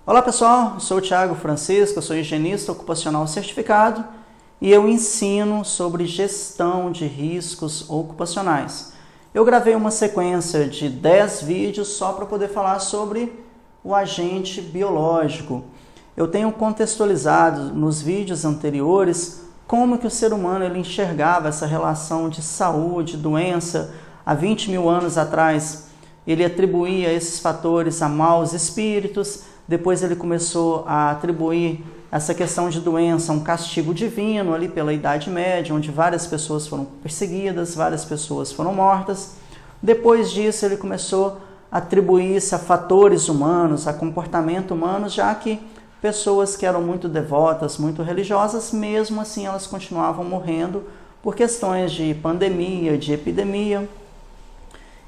Olá pessoal, eu sou o Thiago Francisco, eu sou higienista ocupacional certificado e eu ensino sobre gestão de riscos ocupacionais. Eu gravei uma sequência de 10 vídeos só para poder falar sobre o agente biológico. Eu tenho contextualizado nos vídeos anteriores como que o ser humano ele enxergava essa relação de saúde, doença. Há 20 mil anos atrás ele atribuía esses fatores a maus espíritos. Depois ele começou a atribuir essa questão de doença a um castigo divino ali pela Idade Média, onde várias pessoas foram perseguidas, várias pessoas foram mortas. Depois disso ele começou a atribuir isso a fatores humanos, a comportamento humano, já que pessoas que eram muito devotas, muito religiosas, mesmo assim elas continuavam morrendo por questões de pandemia, de epidemia.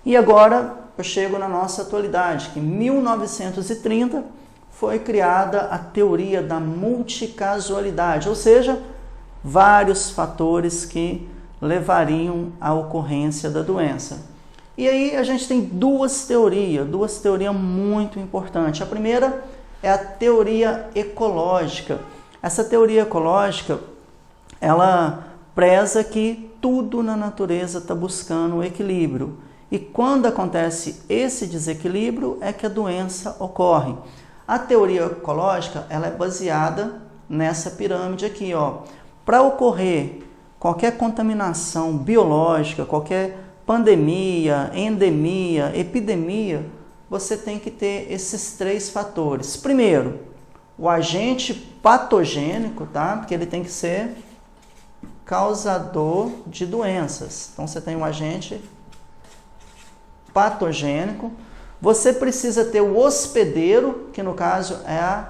E agora eu chego na nossa atualidade, que em 1930 foi criada a teoria da multicasualidade, ou seja, vários fatores que levariam à ocorrência da doença. E aí a gente tem duas teorias muito importantes. A primeira é a teoria ecológica. Essa teoria ecológica, ela preza que tudo na natureza está buscando o equilíbrio. E quando acontece esse desequilíbrio é que a doença ocorre. A teoria ecológica ela é baseada nessa pirâmide aqui, ó. Para ocorrer qualquer contaminação biológica, qualquer pandemia, endemia, epidemia, você tem que ter esses três fatores. Primeiro, o agente patogênico, tá? Porque ele tem que ser causador de doenças. Então você tem um agente patogênico. Você precisa ter o hospedeiro, que no caso é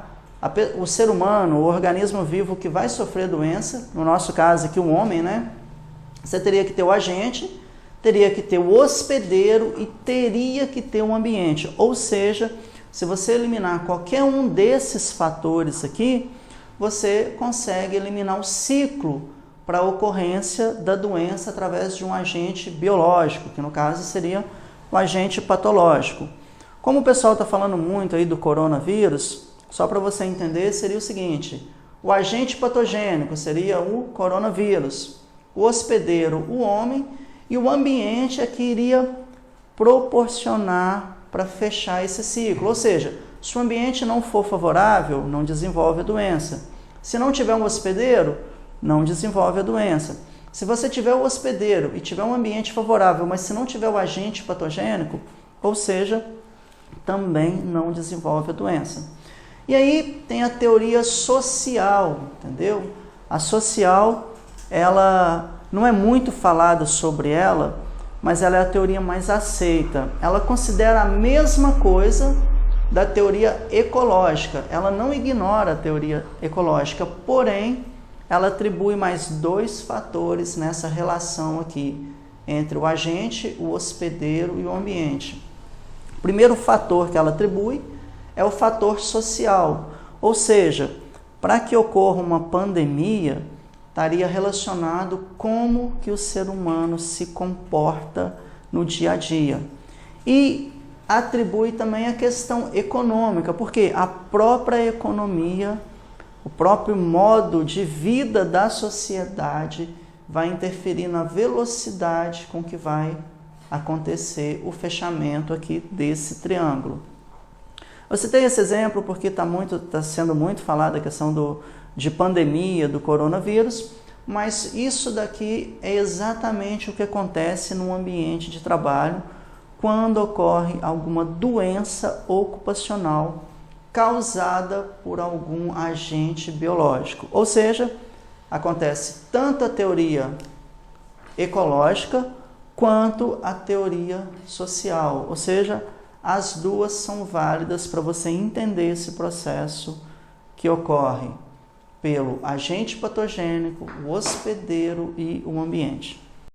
o ser humano, o organismo vivo que vai sofrer doença, no nosso caso aqui o homem, né? Você teria que ter o agente, teria que ter o hospedeiro e teria que ter um ambiente. Ou seja, se você eliminar qualquer um desses fatores aqui, você consegue eliminar o ciclo para a ocorrência da doença através de um agente biológico, que no caso seria o agente patológico. Como o pessoal está falando muito aí do coronavírus, só para você entender, seria o seguinte: o agente patogênico seria o coronavírus, o hospedeiro, o homem, e o ambiente é que iria proporcionar para fechar esse ciclo. Ou seja, se o ambiente não for favorável, não desenvolve a doença. Se não tiver um hospedeiro, não desenvolve a doença. Se você tiver o hospedeiro e tiver um ambiente favorável, mas se não tiver o agente patogênico, ou seja, também não desenvolve a doença. E aí tem a teoria social, entendeu? A social, ela não é muito falada sobre ela, mas ela é a teoria mais aceita. Ela considera a mesma coisa da teoria ecológica. Ela não ignora a teoria ecológica, porém, ela atribui mais dois fatores nessa relação aqui, entre o agente, o hospedeiro e o ambiente. O primeiro fator que ela atribui é o fator social, ou seja, para que ocorra uma pandemia, estaria relacionado como que o ser humano se comporta no dia a dia. E atribui também a questão econômica, porque a própria economia, o próprio modo de vida da sociedade vai interferir na velocidade com que vai acontecer o fechamento aqui desse triângulo. Eu citei esse exemplo porque está sendo muito falada a questão de pandemia, do coronavírus, mas isso daqui é exatamente o que acontece no ambiente de trabalho quando ocorre alguma doença ocupacional causada por algum agente biológico. Ou seja, acontece tanto a teoria ecológica quanto a teoria social. Ou seja, as duas são válidas para você entender esse processo que ocorre pelo agente patogênico, o hospedeiro e o ambiente.